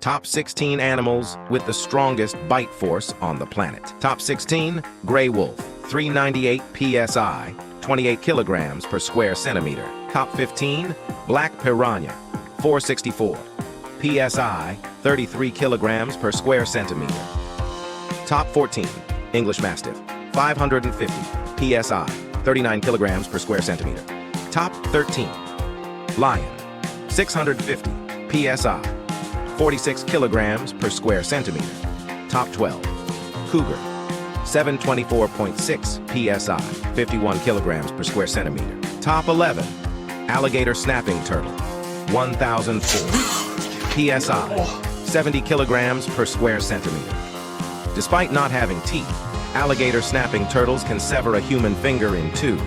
Top 16 animals with the strongest bite force on the planet. Top 16, gray wolf, 398 psi, 28 kilograms per square centimeter. Top 15, black piranha, 464 psi, 33 kilograms per square centimeter. Top 14, English Mastiff, 550 psi, 39 kilograms per square centimeter. Top 13, lion, 650 psi, 46 kilograms per square centimeter. Top 12, cougar, 724.6 psi, 51 kilograms per square centimeter. Top 11, alligator snapping turtle, 1,004 psi, 70 kilograms per square centimeter. Despite not having teeth, alligator snapping turtles can sever a human finger in two.